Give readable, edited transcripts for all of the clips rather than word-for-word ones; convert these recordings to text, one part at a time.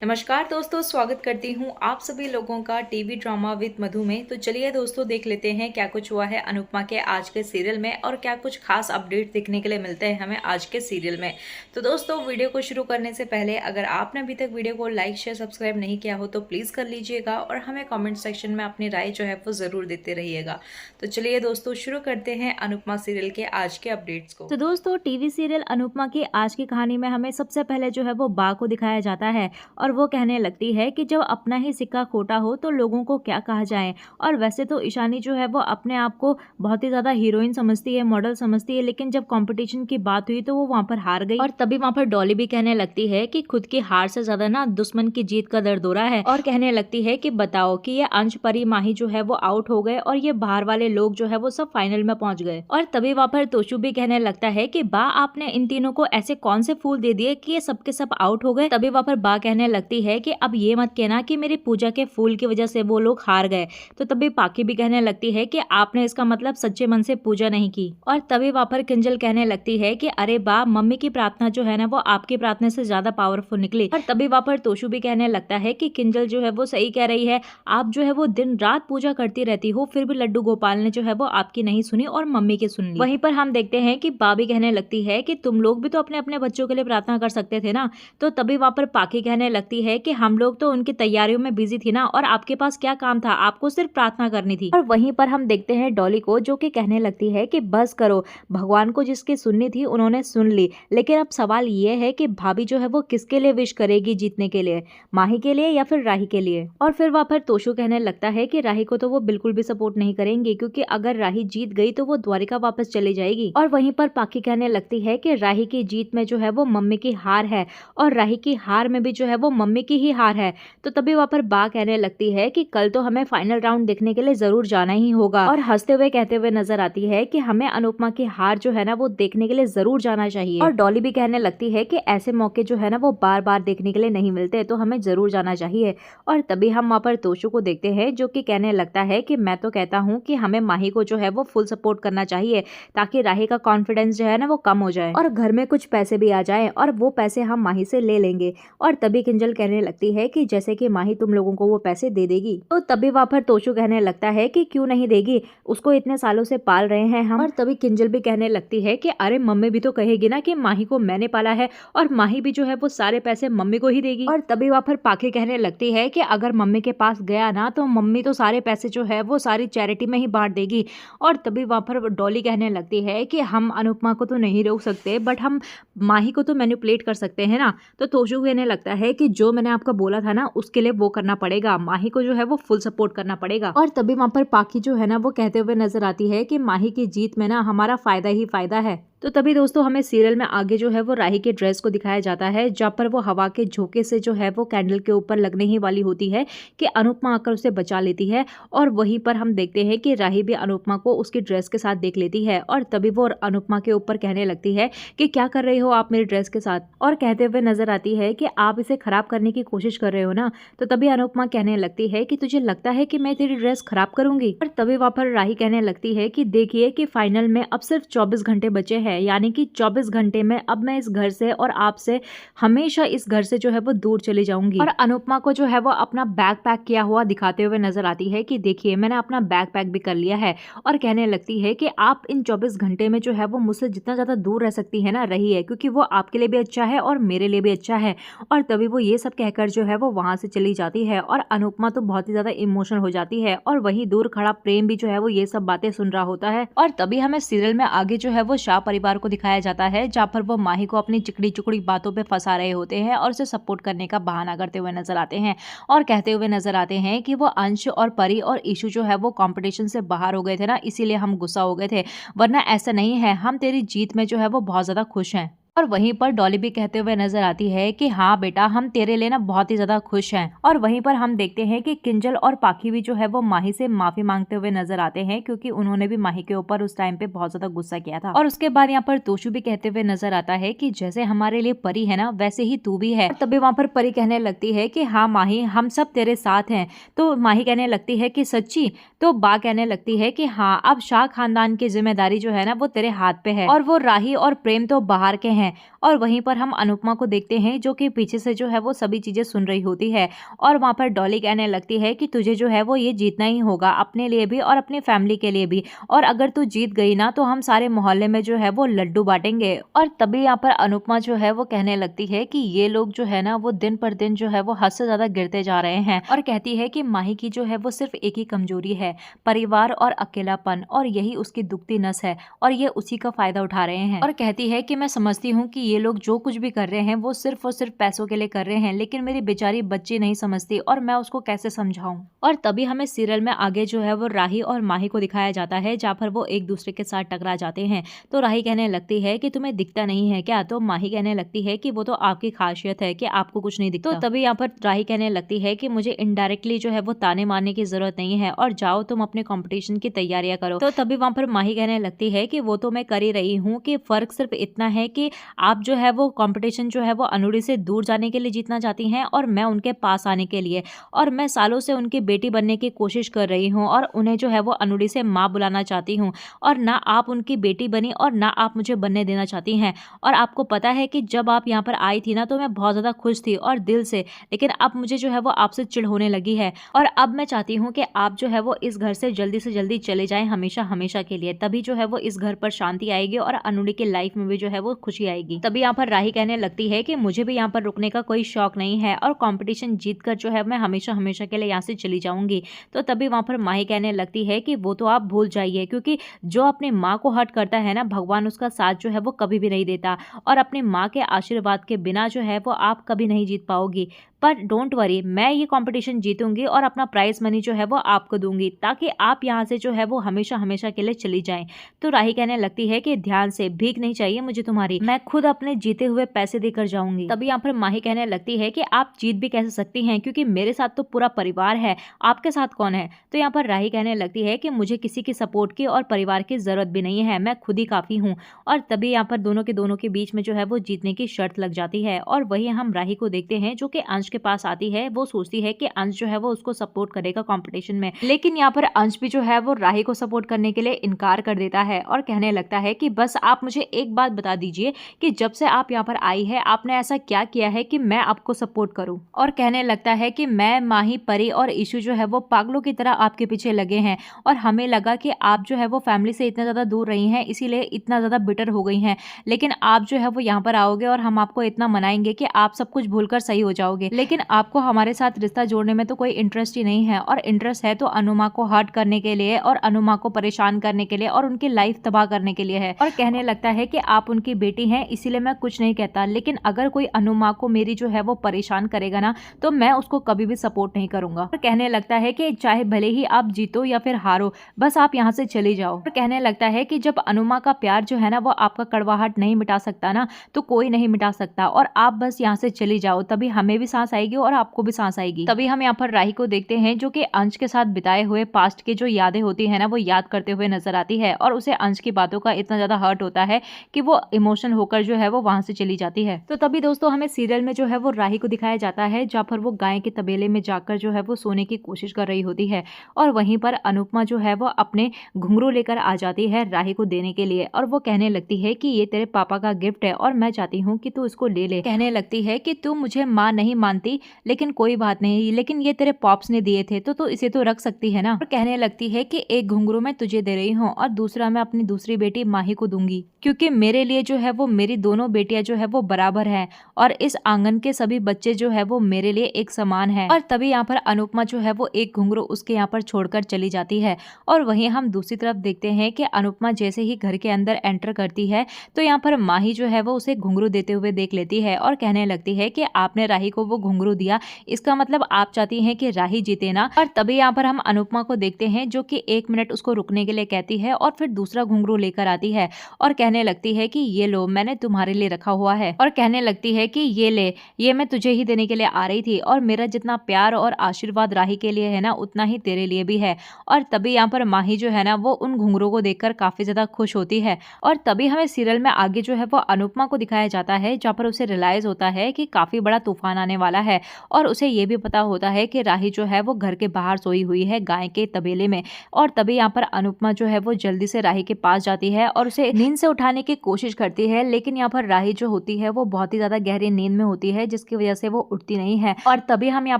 नमस्कार दोस्तों, स्वागत करती हूँ आप सभी लोगों का टीवी ड्रामा विद मधु में। तो चलिए दोस्तों, देख लेते हैं क्या कुछ हुआ है अनुपमा के आज के सीरियल में और क्या कुछ खास अपडेट देखने के लिए मिलते हैं हमें आज के सीरियल में। तो दोस्तों, वीडियो को शुरू करने से पहले अगर आपने अभी तक वीडियो को लाइक शेयर सब्सक्राइब नहीं किया हो तो प्लीज़ कर लीजिएगा और हमें कॉमेंट सेक्शन में अपनी राय जो है वो ज़रूर देते रहिएगा। तो चलिए दोस्तों, शुरू करते हैं अनुपमा सीरियल के आज के अपडेट्स को। तो दोस्तों, टीवी सीरियल अनुपमा की आज की कहानी में हमें सबसे पहले जो है वो बा को दिखाया जाता है और वो कहने लगती है कि जब अपना ही सिक्का खोटा हो तो लोगों को क्या कहा जाए। और वैसे तो ईशानी जो है वो अपने आप को बहुत ही ज्यादा हीरोइन समझती है, मॉडल समझती है, लेकिन जब कंपटीशन की बात हुई तो वो वहां पर हार गई। और तभी वहां पर डॉली भी कहने लगती है कि खुद की हार से ज्यादा ना दुश्मन की जीत का दर्द हो रहा है। और कहने लगती है कि बताओ कि ये अंश, परी, माही जो है वो आउट हो गए और ये बाहर वाले लोग जो है वो सब फाइनल में पहुंच गए। और तभी वहां पर तोशु भी कहने लगता है कि बा, आपने इन तीनों को ऐसे कौन से फूल दे दिए कि ये सबके सब आउट हो गए। तभी वहां पर बा कहने लगती है कि अब ये मत कहना कि मेरी पूजा के फूल की वजह से वो लोग हार गए। तो तभी पाकी भी कहने लगती है कि आपने इसका मतलब सच्चे मन से पूजा नहीं की। और तभी वहां पर किंजल कहने लगती है कि अरे बा, मम्मी की प्रार्थना जो है ना वो आपकी प्रार्थना से ज्यादा पावरफुल निकली। और तभी वहां पर तोशु भी कहने लगता है कि किंजल जो है वो सही कह रही है, आप जो है वो दिन रात पूजा करती रहती हो, फिर भी लड्डू गोपाल ने जो है वो आपकी नहीं सुनी और मम्मी की सुन ली। वहीं पर हम देखते हैं कि बा भी कहने लगती है कि तुम लोग भी तो अपने अपने बच्चों के लिए प्रार्थना कर सकते थे ना। तो तभी वहां पर पाकी कहने लगती है कि हम लोग तो उनकी तैयारियों में बिजी थी ना, और आपके पास क्या काम था, आपको सिर्फ प्रार्थना करनी थी। और वहीं पर हम देखते हैं डॉली को, जो कि कहने लगती है कि बस करो, भगवान को जिसकी सुननी थी उन्होंने सुन ली, लेकिन अब सवाल ये है कि भाभी जो है वो किसके लिए विश करेगी जीतने के लिए, माही के लिए या फिर राही के लिए। और फिर वहां पर तोशु कहने लगता है कि राही को तो वो बिल्कुल भी सपोर्ट नहीं करेंगे, क्योंकि अगर राही जीत गई तो वो द्वारिका वापस चली जाएगी। और वहीं पर पाकी कहने लगती है कि राही की जीत में जो है वो मम्मी की हार है और राही की हार में भी जो है वो मम्मी की ही हार है। तो तभी वहां पर बा कहने लगती है कि कल तो हमें फाइनल राउंड देखने के लिए जरूर जाना ही होगा, और हंसते हुए कहते हुए नजर आती है कि हमें अनुपमा की हार जो है ना वो देखने के लिए जरूर जाना चाहिए। और डॉली भी कहने लगती है कि ऐसे मौके जो है ना वो बार बार देखने के लिए नहीं मिलते, तो हमें जरूर जाना चाहिए। और तभी हम वहां पर तोशु को देखते हैं, जो कि कहने लगता है कि मैं तो कहता हूँ कि हमें माही को जो है वो फुल सपोर्ट करना चाहिए, ताकि राही का कॉन्फिडेंस जो है ना वो कम हो जाए और घर में कुछ पैसे भी आ जाए, और वो पैसे हम माही से ले लेंगे। और तभी किंजल कहने लगती है कि जैसे कि माही तुम लोगों को वो पैसे दे देगी। तो तभी वहां पर तोशु कहने लगता है कि क्यों नहीं देगी, उसको इतने सालों से पाल रहे हैं हम। और तभी किंजल भी कहने लगती है कि अरे मम्मी भी तो कहेगी ना कि माही को मैंने पाला है, और माही भी जो है वो सारे पैसे मम्मी को ही देगी। और तभी वहां पर पाकी कहने लगती है कि अगर मम्मी के पास गया ना तो मम्मी तो सारे पैसे जो है वो सारी चैरिटी में ही बांट देगी। और तभी वहां पर डॉली कहने लगती है कि हम अनुपमा को तो नहीं रोक सकते, बट हम माही को तो मैनिपुलेट कर सकते हैं ना। तो तोशु कहने लगता है कि जो मैंने आपको बोला था ना उसके लिए वो करना पड़ेगा, माही को जो है वो फुल सपोर्ट करना पड़ेगा। और तभी वहां पर पाकी जो है ना वो कहते हुए नजर आती है कि माही की जीत में ना हमारा फायदा ही फायदा है। तो तभी दोस्तों, हमें सीरियल में आगे जो है वो राही के ड्रेस को दिखाया जाता है, जहाँ पर वो हवा के झोंके से जो है वो कैंडल के ऊपर लगने ही वाली होती है कि अनुपमा आकर उसे बचा लेती है। और वहीं पर हम देखते हैं कि राही भी अनुपमा को उसकी ड्रेस के साथ देख लेती है, और तभी वो अनुपमा के ऊपर कहने लगती है कि क्या कर रही हो आप मेरी ड्रेस के साथ, और कहते हुए नजर आती है कि आप इसे खराब करने की कोशिश कर रहे हो ना। तो तभी अनुपमा कहने लगती है कि तुझे लगता है कि मैं तेरी ड्रेस खराब करूंगी। और तभी वहां पर राही कहने लगती है कि देखिए कि फाइनल में अब सिर्फ 24 घंटे बचे हैं, यानी कि 24 घंटे में अब मैं इस घर से और आपसे हमेशा इस घर से जो है वो दूर चली जाऊंगी। और अनुपमा को जो है वो अपना बैग पैक किया हुआ दिखाते हुए नजर आती है कि देखिए मैंने अपना बैग पैक भी कर लिया है। और कहने लगती है कि आप इन 24 घंटे में जो है वो मुझसे जितना ज्यादा दूर रह सकती है ना रहिए, क्योंकि वो आपके लिए भी अच्छा है और मेरे लिए भी अच्छा है। और तभी वो ये सब कहकर जो है वो वहां से चली जाती है, और अनुपमा तो बहुत ही ज्यादा इमोशनल हो जाती है, और वहीं दूर खड़ा प्रेम भी जो है वो ये सब बातें सुन रहा होता है। और तभी हमें सीरियल में आगे जो है वो शाह परिवार को दिखाया जाता है, जहाँ पर वो माही को अपनी चिकड़ी चुकड़ी बातों पे फंसा रहे होते हैं और उसे सपोर्ट करने का बहाना करते हुए नजर आते हैं, और कहते हुए नजर आते हैं कि वो अंश और परी और ईशु जो है वो कंपटीशन से बाहर हो गए थे ना, इसीलिए हम गुस्सा हो गए थे, वरना ऐसा नहीं है, हम तेरी जीत में जो है वो बहुत ज्यादा खुश हैं। और वहीं पर डॉली भी कहते हुए नजर आती है कि हाँ बेटा, हम तेरे लिए ना बहुत ही ज्यादा खुश हैं। और वहीं पर हम देखते हैं कि किंजल और पाखी भी जो है वो माही से माफी मांगते हुए नजर आते हैं, क्योंकि उन्होंने भी माही के ऊपर उस टाइम पे बहुत ज्यादा गुस्सा किया था। और उसके बाद यहाँ पर तोशु भी कहते हुए नजर आता है कि जैसे हमारे लिए परी है ना वैसे ही तू भी है। तभी वहां पर परी कहने लगती है कि हाँ माही, हम सब तेरे साथ हैं। तो माही कहने लगती है कि सच्ची? तो बा कहने लगती है कि हाँ, अब शाह खानदान की जिम्मेदारी जो है ना वो तेरे हाथ पे है, और वो राही और प्रेम तो बाहर के हैं, हैं। और वहीं पर हम अनुपमा को देखते हैं जो कि पीछे से जो है वो सभी चीजें सुन रही होती है। और वहां पर डॉली कहने लगती है कि तुझे जो है वो ये जीतना ही होगा, अपने लिए भी और अपनी फैमिली के लिए भी। और अगर तू जीत गई ना तो हम सारे मोहल्ले में जो है वो लड्डू बांटेंगे। और तभी यहाँ पर अनुपमा जो है वो कहने लगती है कि ये लोग जो है ना वो दिन पर दिन जो है वो हद से ज्यादा गिरते जा रहे हैं। और कहती है कि माही की जो है वो सिर्फ एक ही कमजोरी है, परिवार और अकेलापन, और यही उसकी दुखती नस है और ये उसी का फायदा उठा रहे हैं। और कहती है कि मैं समझती हूँ कि ये लोग जो कुछ भी कर रहे हैं वो सिर्फ और सिर्फ पैसों के लिए कर रहे हैं, लेकिन मेरी बेचारी बच्ची नहीं समझती और मैं उसको कैसे समझाऊं। और तभी हमें सीरियल में आगे जो है वो राही और माही को दिखाया जाता है जहाँ पर वो एक दूसरे के साथ टकरा जाते हैं। तो राही कहने लगती है कि तुम्हें दिखता नहीं है क्या? तो माही कहने लगती है कि वो तो आपकी खासियत है कि आपको कुछ नहीं दिखता। तो तभी यहाँ पर राही कहने लगती है कि मुझे इनडायरेक्टली जो है वो ताने मारने की जरूरत नहीं है और जाओ तुम अपने कंपटीशन की तैयारियां करो। तो तभी वहां पर माही कहने लगती है कि वो तो मैं कर ही रही हूँ, कि फर्क सिर्फ इतना है कि आप जो है वो कंपटीशन जो है वो अनुड़ी से दूर जाने के लिए जीतना चाहती हैं और मैं उनके पास आने के लिए। और मैं सालों से उनकी बेटी बनने की कोशिश कर रही हूँ और उन्हें जो है वो अनुड़ी से माँ बुलाना चाहती हूँ, और ना आप उनकी बेटी बनी और ना आप मुझे बनने देना चाहती हैं। और आपको पता है कि जब आप यहाँ पर आई थी ना तो मैं बहुत ज़्यादा खुश थी और दिल से, लेकिन अब मुझे जो है वो आपसे चिढ़ होने लगी है और अब मैं चाहती हूँ कि आप जो है वो इस घर से जल्दी चले जाएं हमेशा हमेशा के लिए। तभी जो है वो इस घर पर शांति आएगी और अनुड़ी की लाइफ में भी जो है वो खुशी आएगी। तभी यहाँ पर राही कहने लगती है कि मुझे भी यहाँ पर रुकने का कोई शौक नहीं है और कॉम्पिटिशन जीत कर जो है मैं हमेशा हमेशा के लिए यहाँ से चली जाऊंगी। तो तभी वहाँ पर माही कहने लगती है कि वो तो आप भूल जाइए, क्योंकि जो अपनी माँ को हर्ट करता है ना, भगवान उसका साथ जो है वो कभी भी नहीं देता, और अपनी माँ के आशीर्वाद के बिना जो है वो आप कभी नहीं जीत पाओगी। पर डोंट वरी, मैं ये कंपटीशन जीतूंगी और अपना प्राइज मनी जो है वो आपको दूंगी, ताकि आप यहाँ से जो है वो हमेशा हमेशा के लिए चली जाएं। तो राही कहने लगती है कि ध्यान से, भीख नहीं चाहिए मुझे तुम्हारी, मैं खुद अपने जीते हुए पैसे देकर जाऊंगी। तभी यहाँ पर माही कहने लगती है कि आप जीत भी कैसे सकती हैं, क्योंकि मेरे साथ तो पूरा परिवार है, आपके साथ कौन है? तो यहाँ पर राही कहने लगती है कि मुझे किसी की सपोर्ट की और परिवार की जरूरत भी नहीं है, मैं खुद ही काफी हूँ। और तभी यहाँ पर दोनों के बीच में जो है वो जीतने की शर्त लग जाती है। और वही हम राही को देखते हैं जो कि अंश के पास आती है। वो सोचती है कि अंश जो है वो उसको सपोर्ट करेगा कंपटीशन में, लेकिन यहाँ पर अंश भी जो है वो राही को सपोर्ट करने के लिए इनकार कर देता है और कहने लगता है कि बस आप मुझे एक बात बता दीजिए कि जब से आप यहाँ पर आई है आपने ऐसा क्या किया है कि मैं आपको सपोर्ट करूं। और कहने लगता है कि मैं, माही, परी और ईशू जो है वो पागलों की तरह आपके पीछे लगे हैं और हमें लगा कि आप जो है वो फैमिली से इतना ज्यादा दूर रही हैं, इसीलिए इतना ज्यादा बिटर हो गई हैं, लेकिन आप जो है वो यहाँ पर आओगे और हम आपको इतना मनाएंगे कि आप सब कुछ भूलकर सही हो जाओगे। लेकिन आपको हमारे साथ रिश्ता जोड़ने में तो कोई इंटरेस्ट ही नहीं है, और इंटरेस्ट है तो अनुमा को हर्ट करने के लिए और अनुमा को परेशान करने के लिए और उनकी लाइफ तबाह करने के लिए है। और कहने लगता है कि आप उनकी बेटी हैं इसीलिए मैं कुछ नहीं कहता, लेकिन अगर कोई अनुमा को मेरी जो है वो परेशान करेगा ना तो मैं उसको कभी भी सपोर्ट नहीं करूंगा। और कहने लगता है कि चाहे भले ही आप जीतो या फिर हारो, बस आप यहाँ से चली जाओ। और कहने लगता है कि जब अनुमा का प्यार जो है ना वो आपका कड़वाहट नहीं मिटा सकता ना, तो कोई नहीं मिटा सकता, और आप बस यहाँ से चली जाओ, तभी हमें भी सांस आएगी और आपको भी सांस आएगी। तभी हम यहाँ पर राही को देखते हैं जो कि अंश के साथ बिताए हुए पास्ट की जो यादें होती है ना वो याद करते हुए नजर आती है, और उसे अंश की बातों का इतना ज्यादा हर्ट होता है कि वो इमोशनल होकर जो है वो वहां से चली जाती है। तो तभी दोस्तों हमें सीरियल में जो है वो राही को दिखाया जाता है जहाँ पर वो गाय के तबेले में जाकर जो है वो सोने की कोशिश कर रही होती है, और वहीं पर अनुपमा जो है वो अपने घुंघरू लेकर आ जाती है राही को देने के लिए, और वो कहने लगती है कि ये तेरे पापा का गिफ्ट है और मैं चाहती हूँ कि तू इसको ले ले। कहने लगती है कि तू मुझे माँ नहीं मानती, लेकिन कोई बात नहीं, लेकिन ये तेरे पॉप्स ने दिए थे तो इसे तो रख सकती है ना। और कहने लगती है कि एक घुंघरू मैं तुझे दे रही हूँ और दूसरा मैं अपनी दूसरी बेटी माही को दूंगी, क्योंकि मेरे लिए जो है वो मेरी दोनों बेटियां जो है वो बराबर हैं और इस आंगन के सभी बच्चे जो है वो मेरे लिए एक समान है। और तभी यहाँ पर अनुपमा जो है वो एक घुंघरू उसके यहाँ पर छोड़कर चली जाती है। और वहीं हम दूसरी तरफ देखते हैं कि अनुपमा जैसे ही घर के अंदर एंटर करती है तो यहाँ पर माही जो है वो उसे घुंघरू देते हुए देख लेती है और कहने लगती है कि आपने राही को वो घुंघरू दिया, इसका मतलब आप चाहती हैं कि राही जीते ना। और तभी यहाँ पर हम अनुपमा को देखते हैं जो कि 1 मिनट उसको रुकने के लिए कहती है और फिर दूसरा घुंघरू लेकर आती है और कहने लगती है कि ये लो, मैंने तुम्हारे लिए रखा हुआ है। और कहने लगती है कि ये ले, ये मैं तुझे ही देने के लिए आ रही थी, और मेरा जितना प्यार और आशीर्वाद राही के लिए है ना उतना ही तेरे लिए भी है। और तभी यहाँ पर माही जो है ना वो उन घुंघरू को देखकर काफी ज्यादा खुश होती है। और तभी हमें सीरियल में आगे जो है वो अनुपमा को दिखाया जाता है जहाँ पर उसे रियलाइज होता है कि काफी बड़ा तूफान आने वाला है, और उसे ये भी पता होता है कि राही जो है वो घर के बाहर सोई हुई है गाय के तबेले में। और तभी यहाँ पर अनुपमा जो है वो जल्दी से राही के पास जाती है और उसे नींद से उठाने की कोशिश करती है, लेकिन यहाँ पर राही जो होती है वो बहुत ही ज्यादा गहरी नींद में होती है, जिसकी वजह से वो उठती नहीं है। और तभी हम यहाँ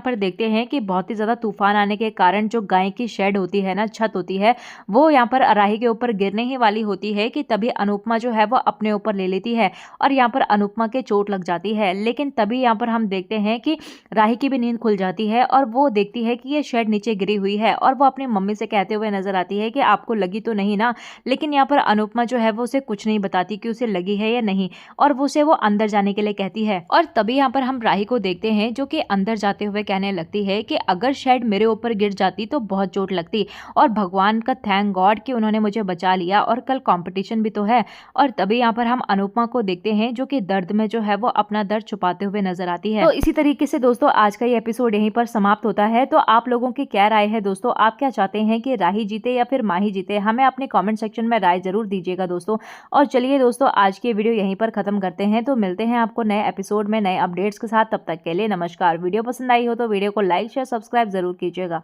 पर देखते हैं कि बहुत ही ज्यादा तूफान आने के कारण जो गाय की शेड होती है ना, छत होती है, वो यहाँ पर राही के ऊपर गिरने ही वाली होती है कि तभी अनुपमा जो है वो अपने ऊपर ले लेती है और यहाँ पर अनुपमा के चोट लग जाती है। लेकिन तभी यहाँ पर हम देखते हैं कि राही की भी नींद खुल जाती है और वो देखती है कि ये शेड नीचे गिरी हुई है और वो अपनी मम्मी से कहते हुए नजर आती है कि आपको लगी तो नहीं ना। लेकिन यहाँ पर अनुपमा जो है वो उसे कुछ नहीं बताती कि उसे लगी है या नहीं, और वो उसे वो अंदर जाने के लिए कहती है। और तभी यहाँ पर हम राही को देखते हैं जो कि अंदर जाते हुए कहने लगती है कि अगर शेड मेरे ऊपर गिर जाती तो बहुत चोट लगती, और भगवान का थैंक गॉड कि उन्होंने मुझे बचा लिया, और कल कंपटीशन भी तो है। और तभी यहाँ पर हम अनुपमा को देखते हैं जो कि दर्द में जो है वो अपना दर्द छुपाते हुए नजर आती है। तो इसी तरीके से दोस्तों आज का ये एपिसोड यहीं पर समाप्त होता है। तो आप लोगों की क्या राय है दोस्तों, आप क्या चाहते हैं कि राही जीते या फिर माही जीते, हमें अपने कमेंट सेक्शन में राय जरूर दीजिएगा दोस्तों। और चलिए दोस्तों आज की वीडियो यहीं पर खत्म करते हैं, तो मिलते हैं आपको नए एपिसोड में नए अपडेट्स के साथ। तब तक के लिए नमस्कार। वीडियो पसंद आई हो तो वीडियो को लाइक शेयर सब्सक्राइब जरूर कीजिएगा।